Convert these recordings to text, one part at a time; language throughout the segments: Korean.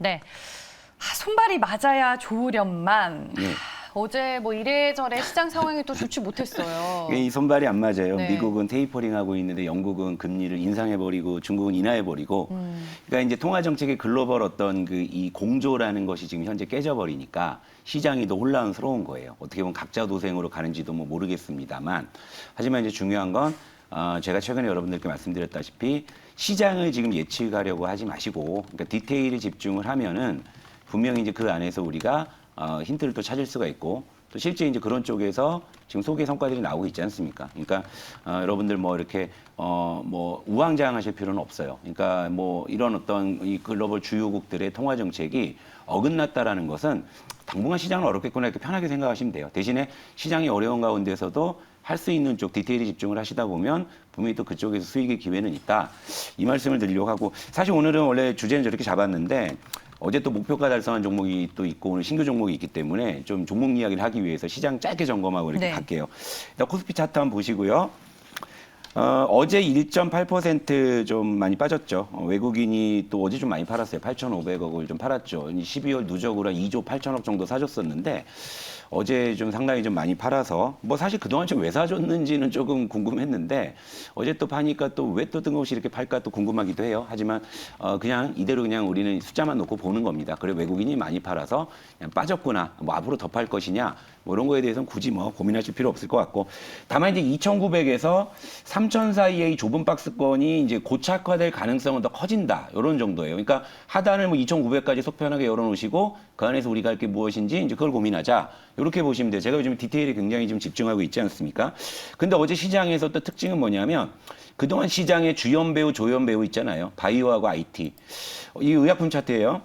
네. 손발이 맞아야 좋으련만 어제 뭐 이래저래 시장 상황이 또 좋지 못했어요. 이 손발이 안 맞아요. 네. 미국은 테이퍼링하고 있는데 영국은 금리를 인상해버리고 중국은 인하해버리고 그러니까 이제 통화정책의 글로벌 어떤 그 이 공조라는 것이 지금 현재 깨져버리니까 시장이 더 혼란스러운 거예요. 어떻게 보면 각자 도생으로 가는지도 뭐 모르겠습니다만 하지만 이제 중요한 건 제가 최근에 여러분들께 말씀드렸다시피 시장을 지금 예측하려고 하지 마시고 그러니까 디테일에 집중을 하면은 분명히 이제 그 안에서 우리가 힌트를 또 찾을 수가 있고 또 실제 이제 그런 쪽에서 지금 소개 성과들이 나오고 있지 않습니까? 그러니까 여러분들 뭐 이렇게 뭐 우왕좌왕하실 필요는 없어요. 그러니까 뭐 이런 어떤 이 글로벌 주요국들의 통화 정책이 어긋났다라는 것은 당분간 시장은 어렵겠구나 이렇게 편하게 생각하시면 돼요. 대신에 시장이 어려운 가운데서도 할 수 있는 쪽 디테일에 집중을 하시다 보면 분명히 또 그쪽에서 수익의 기회는 있다. 이 말씀을 드리려고 하고 사실 오늘은 원래 주제는 저렇게 잡았는데 어제 또 목표가 달성한 종목이 또 있고 오늘 신규 종목이 있기 때문에 좀 종목 이야기를 하기 위해서 시장 짧게 점검하고 이렇게 네. 갈게요. 일단 코스피 차트 한번 보시고요. 어제 1.8% 좀 많이 빠졌죠. 외국인이 또 어제 좀 많이 팔았어요. 8,500억을 좀 팔았죠. 12월 누적으로 2조 8천억 정도 사줬었는데 어제 좀 상당히 좀 많이 팔아서 뭐 사실 그동안 좀 왜 사줬는지는 조금 궁금했는데 어제 또 파니까 또 왜 또 뜬금없이 이렇게 팔까 또 궁금하기도 해요. 하지만 그냥 이대로 그냥 우리는 숫자만 놓고 보는 겁니다. 그래 외국인이 많이 팔아서 그냥 빠졌구나. 뭐 앞으로 더 팔 것이냐. 뭐 이런 거에 대해서는 굳이 뭐 고민하실 필요 없을 것 같고 다만 이제 2,900에서 3,000 사이의 이 좁은 박스권이 이제 고착화될 가능성은 더 커진다. 이런 정도예요. 그러니까 하단을 뭐 2,900까지 속편하게 열어놓으시고 그 안에서 우리가 할 게 무엇인지 이제 그걸 고민하자. 이렇게 보시면 돼요. 제가 요즘 디테일에 굉장히 좀 집중하고 있지 않습니까? 근데 어제 시장에서 또 특징은 뭐냐면 그동안 시장에 주연 배우, 조연 배우 있잖아요. 바이오하고 IT. 이 의약품 차트예요.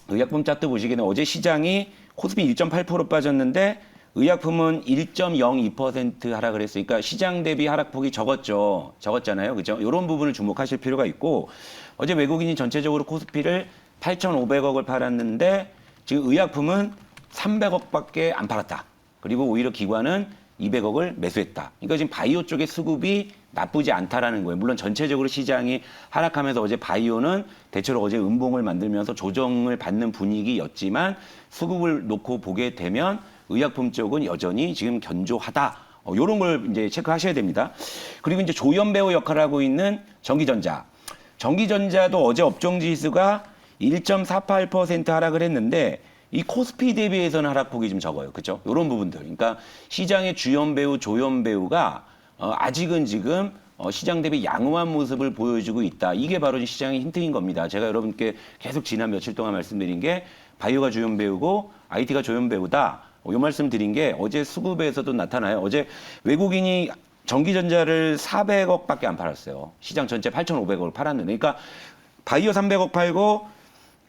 의약품 차트 보시기에는 어제 시장이 코스피 1.8% 빠졌는데 의약품은 1.02% 하락을 했으니까 그러니까 시장 대비 하락폭이 적었잖아요. 그죠? 이런 부분을 주목하실 필요가 있고 어제 외국인이 전체적으로 코스피를 8,500억을 팔았는데 지금 의약품은 300억밖에 안 팔았다. 그리고 오히려 기관은 200억을 매수했다. 그러니까 지금 바이오 쪽의 수급이 나쁘지 않다라는 거예요. 물론 전체적으로 시장이 하락하면서 어제 바이오는 대체로 어제 음봉을 만들면서 조정을 받는 분위기였지만 수급을 놓고 보게 되면 의약품 쪽은 여전히 지금 견조하다. 이런 걸 이제 체크하셔야 됩니다. 그리고 이제 조연배우 역할을 하고 있는 전기전자. 전기전자도 어제 업종 지수가 1.48% 하락을 했는데 이 코스피 대비해서는 하락폭이 좀 적어요. 그렇죠? 이런 부분들. 그러니까 시장의 주연 배우, 조연 배우가 아직은 지금 시장 대비 양호한 모습을 보여주고 있다. 이게 바로 시장의 힌트인 겁니다. 제가 여러분께 계속 지난 며칠 동안 말씀드린 게 바이오가 주연 배우고 IT가 조연 배우다. 이 말씀 드린 게 어제 수급에서도 나타나요. 어제 외국인이 전기전자를 400억밖에 안 팔았어요. 시장 전체 8,500억을 팔았는데. 그러니까 바이오 300억 팔고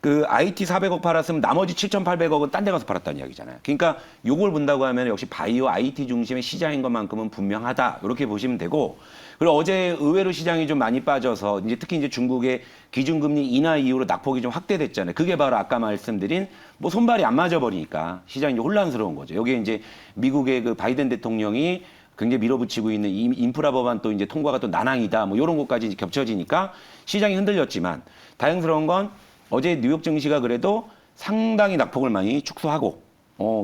그 IT 400억 팔았으면 나머지 7,800억은 딴 데 가서 팔았다는 이야기잖아요. 그러니까 요걸 본다고 하면 역시 바이오 IT 중심의 시장인 것만큼은 분명하다. 이렇게 보시면 되고 그리고 어제 의외로 시장이 좀 많이 빠져서 이제 특히 이제 중국의 기준금리 인하 이후로 낙폭이 좀 확대됐잖아요. 그게 바로 아까 말씀드린 뭐 손발이 안 맞아 버리니까 시장이 이제 혼란스러운 거죠. 여기에 이제 미국의 그 바이든 대통령이 굉장히 밀어붙이고 있는 인프라 법안 또 이제 통과가 또 난항이다. 뭐 이런 것까지 겹쳐지니까 시장이 흔들렸지만 다행스러운 건 어제 뉴욕 증시가 그래도 상당히 낙폭을 많이 축소하고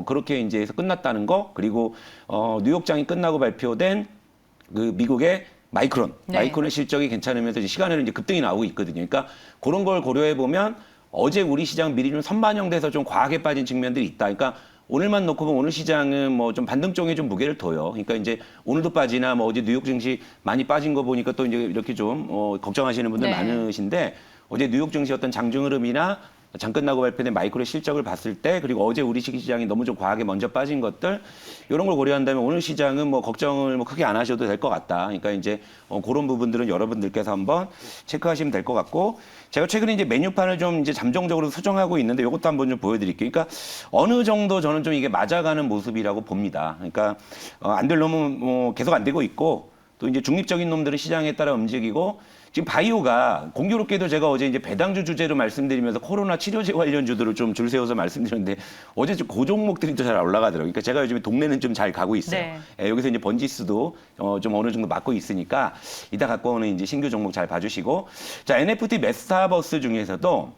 그렇게 이제 해서 끝났다는 거 그리고 뉴욕장이 끝나고 발표된 그 미국의 마이크론의 실적이 괜찮으면서 이제 시간으로 이제 급등이 나오고 있거든요. 그러니까 그런 걸 고려해 보면 어제 우리 시장 미리 좀 선반영돼서 좀 과하게 빠진 측면들이 있다. 그러니까 오늘만 놓고 보면 오늘 시장은 뭐 좀 반등 쪽에 좀 무게를 둬요. 그러니까 이제 오늘도 빠지나 뭐 어제 뉴욕 증시 많이 빠진 거 보니까 또 이제 이렇게 좀 걱정하시는 분들 많으신데 어제 뉴욕 증시 어떤 장중 흐름이나 장 끝나고 발표된 마이크로의 실적을 봤을 때 그리고 어제 우리 시장이 너무 좀 과하게 먼저 빠진 것들 이런 걸 고려한다면 오늘 시장은 뭐 걱정을 뭐 크게 안 하셔도 될 것 같다. 그러니까 이제 그런 부분들은 여러분들께서 한번 체크하시면 될 것 같고 제가 최근에 이제 메뉴판을 좀 이제 잠정적으로 수정하고 있는데 이것도 한번 좀 보여드릴게요. 그러니까 어느 정도 저는 좀 이게 맞아가는 모습이라고 봅니다. 그러니까 안 될 놈은 뭐 계속 안 되고 있고 또 이제 중립적인 놈들은 시장에 따라 움직이고 지금 바이오가 공교롭게도 제가 어제 이제 배당주 주제로 말씀드리면서 코로나 치료제 관련주들을 좀 줄 세워서 말씀드렸는데 어제 좀 그 종목들이 더 잘 올라가더라고요. 그러니까 제가 요즘에 동네는 좀 잘 가고 있어요. 네. 여기서 이제 번지수도 좀 어느 정도 맞고 있으니까 이따 갖고 오는 이제 신규 종목 잘 봐주시고 자 NFT 메타버스 중에서도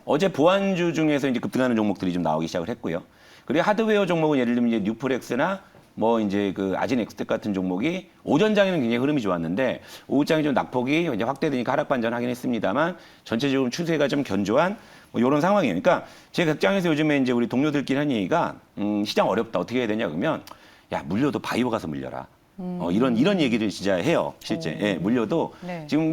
어제 보안주 중에서 이제 급등하는 종목들이 좀 나오기 시작을 했고요. 그리고 하드웨어 종목은 예를 들면 이제 뉴프렉스나 뭐 이제 그 아진엑스텍 같은 종목이 오전장에는 굉장히 흐름이 좋았는데 오후장에 좀 낙폭이 이제 확대되니까 하락 반전하긴 했습니다만 전체적으로 추세가 좀 견조한 뭐 이런 상황이에요. 그러니까 제 극장에서 요즘에 이제 우리 동료들끼리 한 얘기가 시장 어렵다 어떻게 해야 되냐 그러면 야 물려도 바이오 가서 물려라. 이런 얘기를 진짜 해요. 실제. 예, 물려도 네. 지금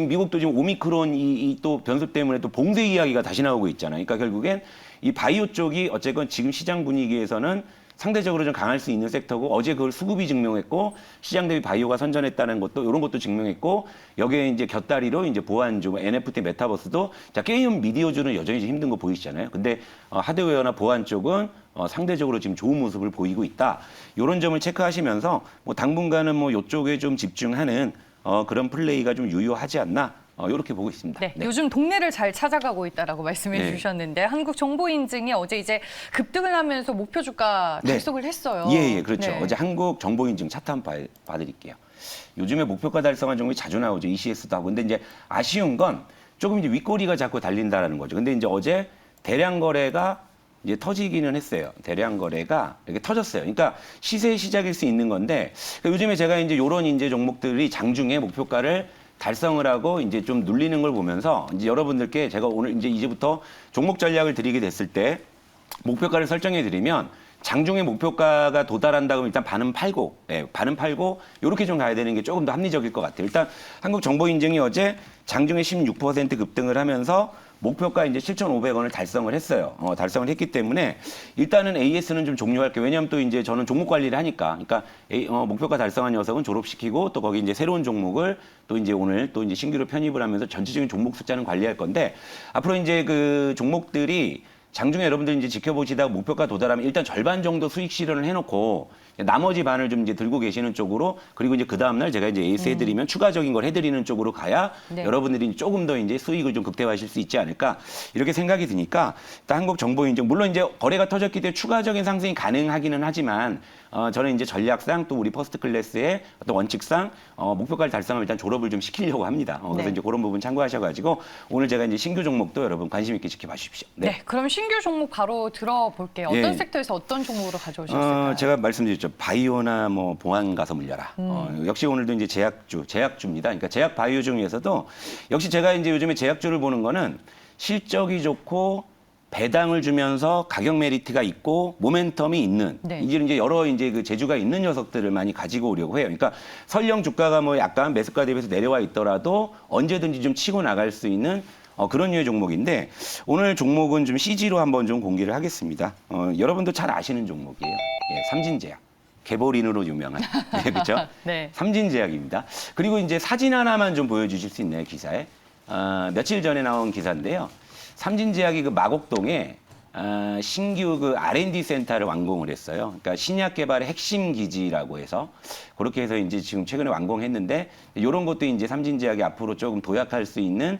미국도 지금 오미크론 이 또 변수 때문에 또 봉쇄 이야기가 다시 나오고 있잖아요. 그러니까 결국엔 이 바이오 쪽이 어쨌건 지금 시장 분위기에서는 상대적으로 좀 강할 수 있는 섹터고 어제 그걸 수급이 증명했고 시장 대비 바이오가 선전했다는 것도 이런 것도 증명했고 여기에 이제 곁다리로 이제 보안주, 뭐 NFT, 메타버스도 자 게임 미디어주는 여전히 좀 힘든 거 보이시잖아요. 근데 하드웨어나 보안 쪽은 상대적으로 지금 좋은 모습을 보이고 있다. 이런 점을 체크하시면서 뭐 당분간은 뭐 이쪽에 좀 집중하는 그런 플레이가 좀 유효하지 않나. 이렇게 보고 있습니다. 네, 네. 요즘 동네를 잘 찾아가고 있다라고 말씀해 네. 주셨는데 한국정보인증이 어제 이제 급등을 하면서 목표 주가 네. 달성을 했어요. 예, 그렇죠. 네. 어제 한국정보인증 차트 한번 봐드릴게요. 요즘에 목표가 달성한 종목이 자주 나오죠. ECS도 하고. 근데 이제 아쉬운 건 조금 이제 윗꼬리가 자꾸 달린다라는 거죠. 근데 이제 어제 대량 거래가 이제 터지기는 했어요. 대량 거래가 이렇게 터졌어요. 그러니까 시세의 시작일 수 있는 건데 그러니까 요즘에 제가 이제 요런 이제 종목들이 장중에 목표가를 달성을 하고 이제 좀 눌리는 걸 보면서 이제 여러분들께 제가 오늘 이제부터 종목 전략을 드리게 됐을 때 목표가를 설정해 드리면 장중에 목표가가 도달한다고 하면 일단 반은 팔고, 반은 팔고 이렇게 좀 가야 되는 게 조금 더 합리적일 것 같아요. 일단 한국정보인증이 어제 장중에 16% 급등을 하면서 목표가 이제 7,500원을 달성을 했어요. 달성을 했기 때문에 일단은 AS는 좀 종료할게요. 왜냐하면 또 이제 저는 종목 관리를 하니까, 그러니까 목표가 달성한 녀석은 졸업시키고 또 거기 이제 새로운 종목을 또 이제 오늘 또 이제 신규로 편입을 하면서 전체적인 종목 숫자는 관리할 건데 앞으로 이제 그 종목들이 장중에 여러분들이 이제 지켜보시다가 목표가 도달하면 일단 절반 정도 수익 실현을 해놓고 나머지 반을 좀 이제 들고 계시는 쪽으로 그리고 이제 그 다음날 제가 이제 에이스 해드리면 추가적인 걸 해드리는 쪽으로 가야 네. 여러분들이 조금 더 이제 수익을 좀 극대화하실 수 있지 않을까 이렇게 생각이 드니까 일단 한국정보인증 물론 이제 거래가 터졌기 때문에 추가적인 상승이 가능하기는 하지만 저는 이제 전략상 또 우리 퍼스트 클래스의 어떤 원칙상 목표까지 달성하면 일단 졸업을 좀 시키려고 합니다. 그래서 네. 이제 그런 부분 참고하셔가지고 오늘 제가 이제 신규 종목도 여러분 관심 있게 지켜봐 주십시오. 네, 그럼 신규 종목 바로 들어볼게요. 어떤 예. 섹터에서 어떤 종목으로 가져오셨을까요? 제가 말씀드렸죠. 바이오나 뭐 봉안 가서 물려라. 역시 오늘도 이제 제약주입니다. 그러니까 제약 바이오 중에서도 역시 제가 이제 요즘에 제약주를 보는 거는 실적이 좋고 배당을 주면서 가격 메리트가 있고 모멘텀이 있는 네. 이제 여러 이제 그 재주가 있는 녀석들을 많이 가지고 오려고 해요. 그러니까 설령 주가가 뭐 약간 매수가 대비해서 내려와 있더라도 언제든지 좀 치고 나갈 수 있는 그런 류의 종목인데 오늘 종목은 좀 CG로 한번 좀 공개를 하겠습니다. 여러분도 잘 아시는 종목이에요. 예, 삼진제약. 개보린으로 유명한. 네, 그렇죠? 네. 삼진제약입니다. 그리고 이제 사진 하나만 좀 보여주실 수 있나요, 기사에? 며칠 전에 나온 기사인데요. 삼진제약이 그 마곡동에 신규 그 R&D 센터를 완공을 했어요. 그러니까 신약 개발의 핵심 기지라고 해서 그렇게 해서 이제 지금 최근에 완공했는데 이런 것도 이제 삼진제약이 앞으로 조금 도약할 수 있는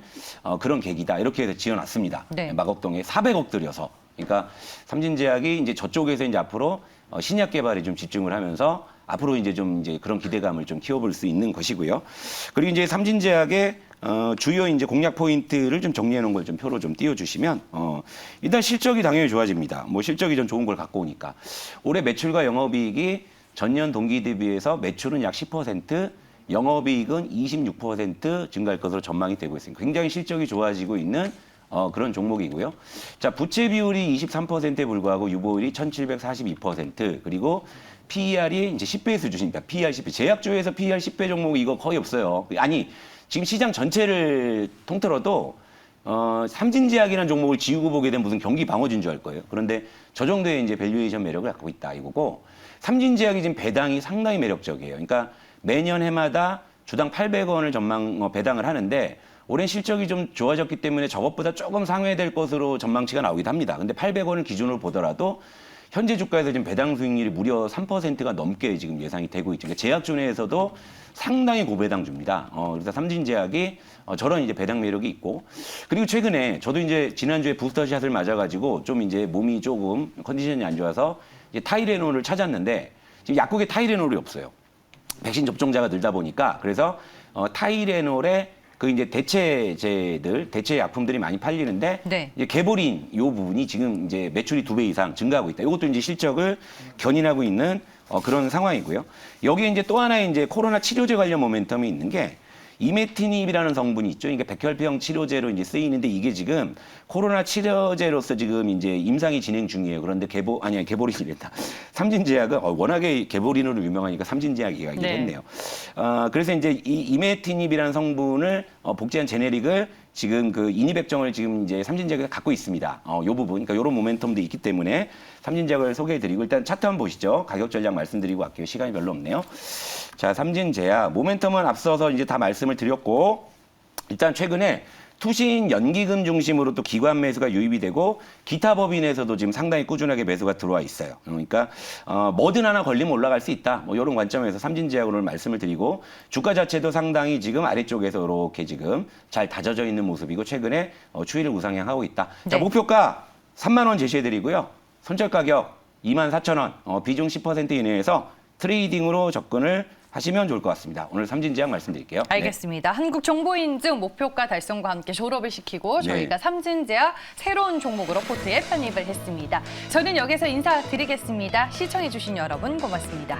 그런 계기다. 이렇게 해서 지어놨습니다. 네. 마곡동에 400억 들여서. 그러니까 삼진제약이 이제 저쪽에서 이제 앞으로 신약 개발에 좀 집중을 하면서 앞으로 이제 좀 이제 그런 기대감을 좀 키워볼 수 있는 것이고요. 그리고 이제 삼진제약의 주요 이제 공략 포인트를 좀 정리해 놓은 걸 좀 표로 좀 띄워주시면 일단 실적이 당연히 좋아집니다. 뭐 실적이 좀 좋은 걸 갖고 오니까 올해 매출과 영업이익이 전년 동기 대비해서 매출은 약 10%, 영업이익은 26% 증가할 것으로 전망이 되고 있습니다. 굉장히 실적이 좋아지고 있는 그런 종목이고요. 자, 부채 비율이 23%에 불과하고 유보율이 1742% 그리고 PER이 이제 10배 수준입니다. PER 10배. 제약주에서 PER 10배 종목이 이거 거의 없어요. 아니, 지금 시장 전체를 통틀어도 삼진제약이라는 종목을 지우고 보게 되면 무슨 경기 방어진 줄 알 거예요. 그런데 저 정도의 이제 밸류에이션 매력을 갖고 있다 이거고 삼진제약이 지금 배당이 상당히 매력적이에요. 그러니까 매년 해마다 주당 800원을 배당을 하는데 올해 실적이 좀 좋아졌기 때문에 저것보다 조금 상회될 것으로 전망치가 나오기도 합니다. 근데 800원을 기준으로 보더라도 현재 주가에서 지금 배당 수익률이 무려 3%가 넘게 지금 예상이 되고 있죠. 그러니까 제약주 내에서도 상당히 고배당 줍니다. 그래서 삼진제약이 저런 이제 배당 매력이 있고 그리고 최근에 저도 이제 지난주에 부스터샷을 맞아가지고 좀 이제 몸이 조금 컨디션이 안 좋아서 이제 타이레놀을 찾았는데 지금 약국에 타이레놀이 없어요. 백신 접종자가 늘다 보니까 그래서 타이레놀에 그 이제 대체 약품들이 많이 팔리는데 네. 이제 개보린 요 부분이 지금 이제 매출이 2배 이상 증가하고 있다. 이것도 이제 실적을 견인하고 있는 그런 상황이고요. 여기에 이제 또 하나의 이제 코로나 치료제 관련 모멘텀이 있는 게 이메티닙이라는 성분이 있죠. 이게 백혈병 치료제로 이제 쓰이는데 이게 지금 코로나 치료제로서 지금 이제 임상이 진행 중이에요. 그런데 개보린이랬다. 삼진제약은 워낙에 개보린으로 유명하니까 삼진제약이 얘기하기로 네. 했네요. 그래서 이제 이 이메티닙이라는 성분을 복제한 제네릭을 지금 그 인이백정을 지금 이제 삼진제약이 갖고 있습니다. 요 부분, 그러니까 요런 모멘텀도 있기 때문에 삼진제약을 소개해드리고 일단 차트 한번 보시죠. 가격 전략 말씀드리고 갈게요. 시간이 별로 없네요. 자, 삼진제약 모멘텀은 앞서서 이제 다 말씀을 드렸고 일단 최근에 투신 연기금 중심으로 또 기관 매수가 유입이 되고 기타 법인에서도 지금 상당히 꾸준하게 매수가 들어와 있어요. 그러니까 뭐든 하나 걸리면 올라갈 수 있다. 뭐 이런 관점에서 삼진제약으로 말씀을 드리고 주가 자체도 상당히 지금 아래쪽에서 이렇게 지금 잘 다져져 있는 모습이고 최근에 추이를 우상향하고 있다. 자, 네. 목표가 3만 원 제시해드리고요. 손절 가격 24,000원, 비중 10% 이내에서 트레이딩으로 접근을 하시면 좋을 것 같습니다. 오늘 삼진제약 말씀드릴게요. 알겠습니다. 한국정보인증 목표가 달성과 함께 졸업을 시키고 저희가 삼진제약 새로운 종목으로 포트에 편입을 했습니다. 저는 여기서 인사드리겠습니다. 시청해주신 여러분 고맙습니다.